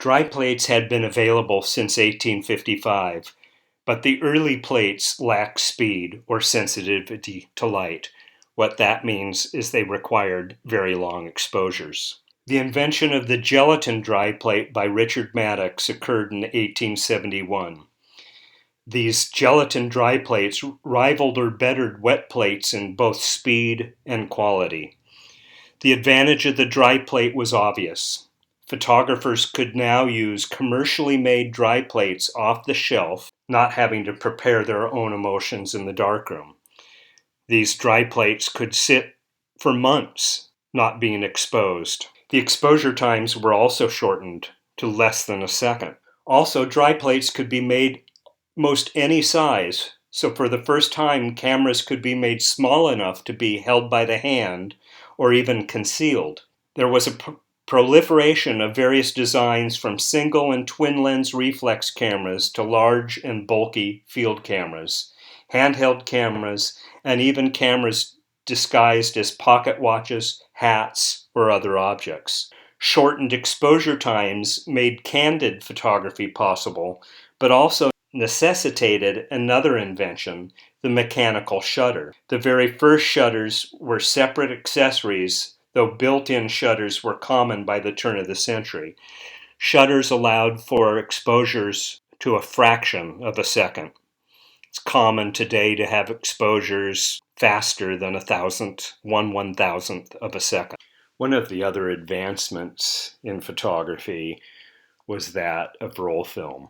Dry plates had been available since 1855, but the early plates lacked speed or sensitivity to light. What that means is they required very long exposures. The invention of the gelatin dry plate by Richard Maddox occurred in 1871. These gelatin dry plates rivaled or bettered wet plates in both speed and quality. The advantage of the dry plate was obvious. Photographers could now use commercially made dry plates off the shelf, not having to prepare their own emulsions in the darkroom. These dry plates could sit for months, not being exposed. The exposure times were also shortened to less than a second. Also, dry plates could be made most any size, so for the first time, cameras could be made small enough to be held by the hand or even concealed. There was a proliferation of various designs from single and twin lens reflex cameras to large and bulky field cameras, handheld cameras, and even cameras disguised as pocket watches, hats, or other objects. Shortened exposure times made candid photography possible, but also necessitated another invention, the mechanical shutter. The very first shutters were separate accessories, though built-in shutters were common by the turn of the century. Shutters allowed for exposures to a fraction of a second. It's common today to have exposures faster than 1/1000th of a second. One of the other advancements in photography was that of roll film.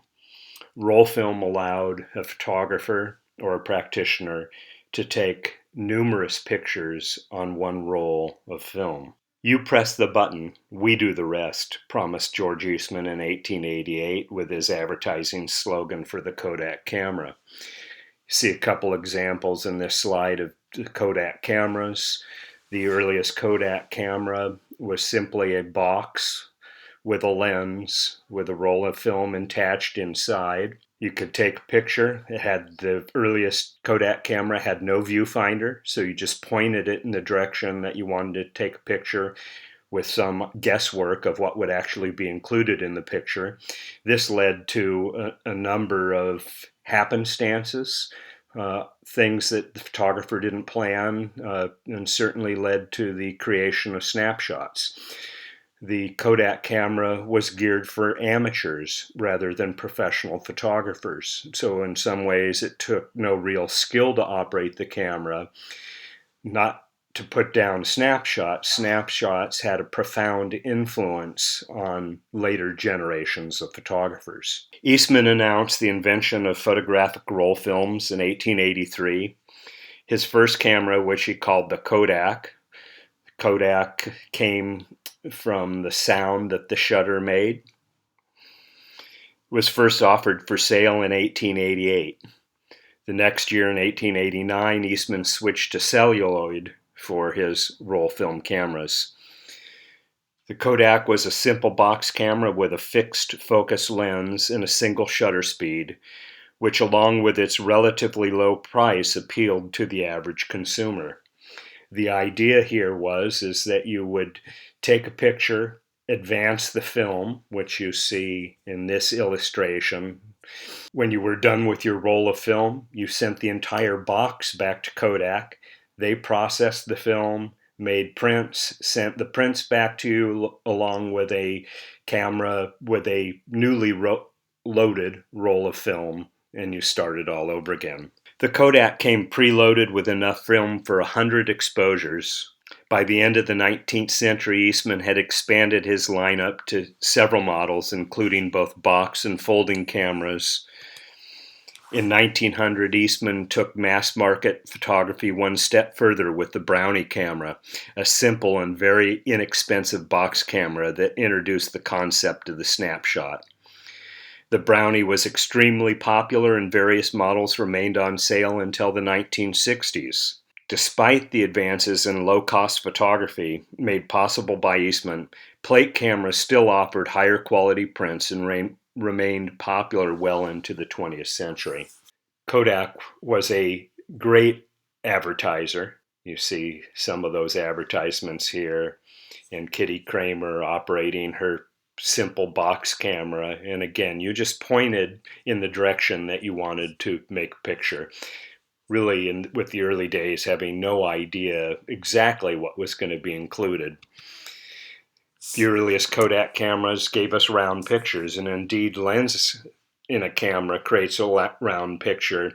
Roll film allowed a photographer or a practitioner to take numerous pictures on one roll of film. "You press the button, we do the rest," promised George Eastman in 1888 with his advertising slogan for the Kodak camera. You see a couple examples in this slide of the Kodak cameras. The earliest Kodak camera was simply a box with a lens with a roll of film attached inside. You could take a picture. The earliest Kodak camera had no viewfinder, so you just pointed it in the direction that you wanted to take a picture with some guesswork of what would actually be included in the picture. This led to a number of happenstances, things that the photographer didn't plan, and certainly led to the creation of snapshots. The Kodak camera was geared for amateurs rather than professional photographers. So in some ways it took no real skill to operate the camera, not to put down snapshots. Snapshots had a profound influence on later generations of photographers. Eastman announced the invention of photographic roll films in 1883. His first camera, which he called the Kodak came from the sound that the shutter made, was first offered for sale in 1888. The next year, in 1889, Eastman switched to celluloid for his roll film cameras. The Kodak was a simple box camera with a fixed focus lens and a single shutter speed, which along with its relatively low price appealed to the average consumer. The idea here is that you would take a picture, advance the film, which you see in this illustration. When you were done with your roll of film, you sent the entire box back to Kodak. They processed the film, made prints, sent the prints back to you along with a camera with a newly loaded roll of film, and you started all over again. The Kodak came preloaded with enough film for 100 exposures. By the end of the 19th century, Eastman had expanded his lineup to several models, including both box and folding cameras. In 1900, Eastman took mass-market photography one step further with the Brownie Camera, a simple and very inexpensive box camera that introduced the concept of the snapshot. The Brownie was extremely popular and various models remained on sale until the 1960s. Despite the advances in low-cost photography made possible by Eastman, plate cameras still offered higher quality prints and remained popular well into the 20th century. Kodak was a great advertiser. You see some of those advertisements here, and Kitty Kramer operating her simple box camera. And again, you just pointed in the direction that you wanted to make a picture. Really, with the early days, having no idea exactly what was going to be included. The earliest Kodak cameras gave us round pictures, and indeed, lens in a camera creates a round picture.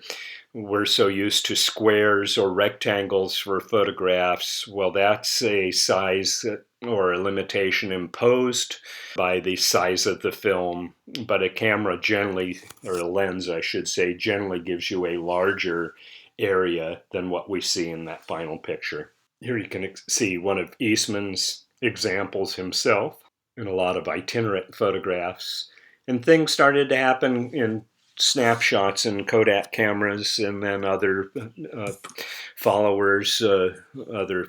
We're so used to squares or rectangles for photographs. Well, that's a size or a limitation imposed by the size of the film, but a camera generally, or a lens I should say, generally gives you a larger area than what we see in that final picture. Here you can see one of Eastman's examples himself in a lot of itinerant photographs. And things started to happen in snapshots and Kodak cameras, and then other followers, other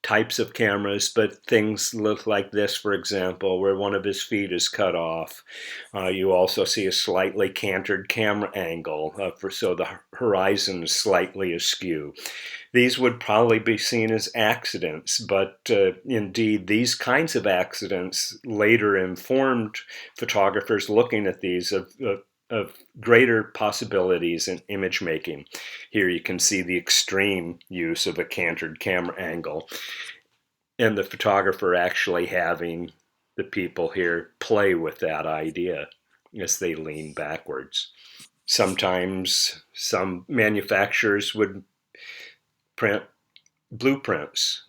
types of cameras, but things look like this, for example, where one of his feet is cut off. You also see a slightly canted camera angle, so the horizon is slightly askew. These would probably be seen as accidents, but indeed these kinds of accidents later informed photographers looking at these of greater possibilities in image making. Here you can see the extreme use of a canted camera angle, and the photographer actually having the people here play with that idea as they lean backwards. Sometimes some manufacturers would print blueprints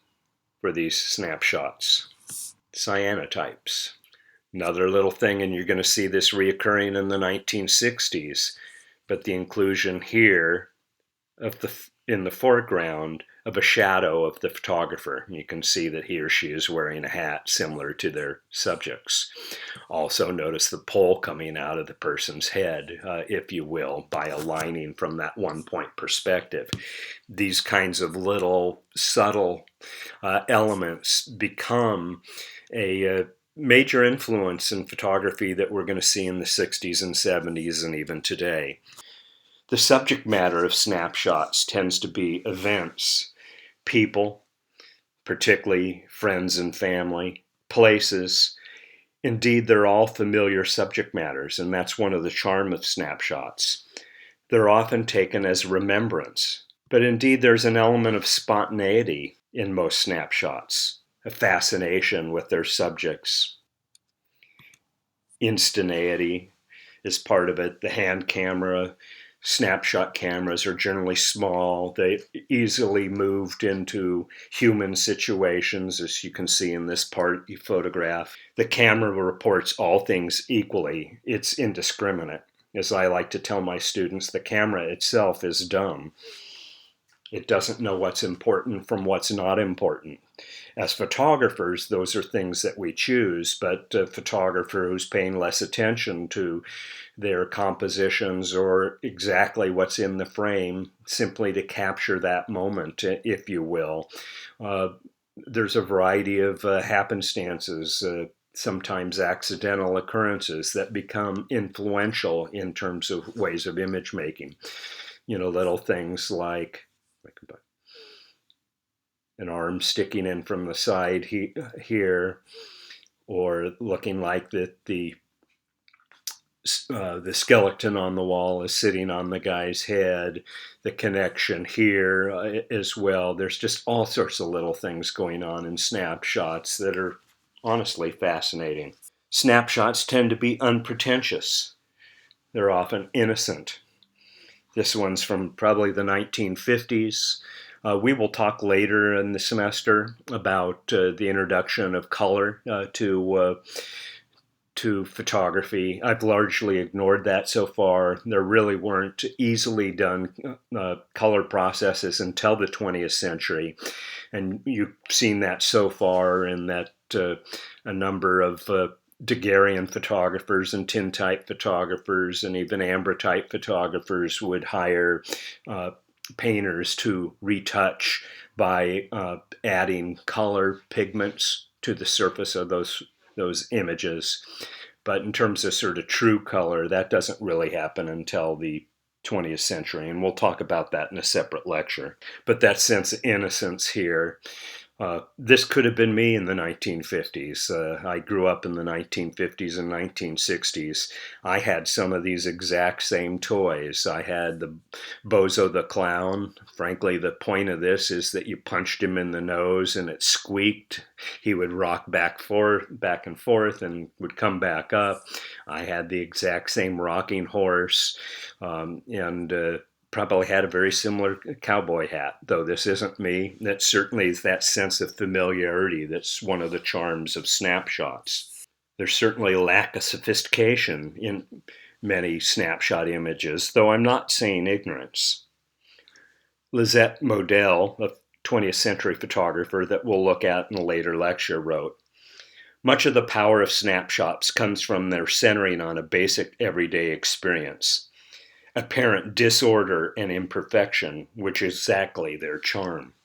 for these snapshots, cyanotypes. Another little thing, and you're going to see this reoccurring in the 1960s, but the inclusion here of in the foreground of a shadow of the photographer. You can see that he or she is wearing a hat similar to their subjects. Also notice the pole coming out of the person's head, if you will, by aligning from that one-point perspective. These kinds of little subtle elements become a major influence in photography that we're going to see in the 60s and 70s and even today. The subject matter of snapshots tends to be events, people, particularly friends and family, places. Indeed, they're all familiar subject matters, and that's one of the charm of snapshots. They're often taken as remembrance, but indeed there's an element of spontaneity in most snapshots, a fascination with their subjects. Instantaneity is part of it. The hand camera, snapshot cameras are generally small. They easily moved into human situations, as you can see in this part photograph. The camera reports all things equally. It's indiscriminate. As I like to tell my students, the camera itself is dumb. It doesn't know what's important from what's not important. As photographers, those are things that we choose, but a photographer who's paying less attention to their compositions or exactly what's in the frame, simply to capture that moment, if you will. There's a variety of happenstances, sometimes accidental occurrences that become influential in terms of ways of image making. You know, little things like an arm sticking in from the side here, or looking like the skeleton on the wall is sitting on the guy's head, the connection here as well. There's just all sorts of little things going on in snapshots that are honestly fascinating. Snapshots tend to be unpretentious. They're often innocent. This one's from probably the 1950s. We will talk later in the semester about the introduction of color to photography. I've largely ignored that so far. There really weren't easily done color processes until the 20th century. And you've seen that so far in that a number of Daguerrean photographers and tintype photographers and even ambrotype photographers would hire painters to retouch by adding color pigments to the surface of those images. But in terms of sort of true color, that doesn't really happen until the 20th century, and we'll talk about that in a separate lecture. But that sense of innocence here, This could have been me in the 1950s. I grew up in the 1950s and 1960s. I had some of these exact same toys. I had the Bozo the Clown. Frankly, the point of this is that you punched him in the nose and it squeaked. He would rock back and forth and would come back up. I had the exact same rocking horse, and probably had a very similar cowboy hat, though this isn't me. That certainly is that sense of familiarity that's one of the charms of snapshots. There's certainly a lack of sophistication in many snapshot images, though I'm not saying ignorance. Lisette Modell, a 20th century photographer that we'll look at in a later lecture, wrote, "Much of the power of snapshots comes from their centering on a basic everyday experience. Apparent disorder and imperfection, which is exactly their charm."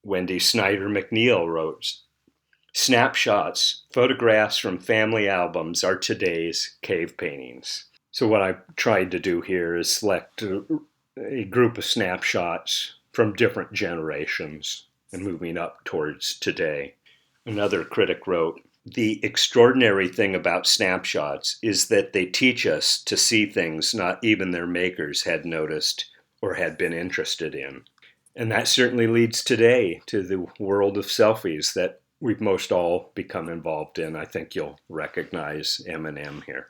Wendy Snyder McNeil wrote, "Snapshots, photographs from family albums, are today's cave paintings." So what I tried to do here is select a group of snapshots from different generations and moving up towards today. Another critic wrote, "The extraordinary thing about snapshots is that they teach us to see things not even their makers had noticed or had been interested in." And that certainly leads today to the world of selfies that we've most all become involved in. I think you'll recognize Eminem here.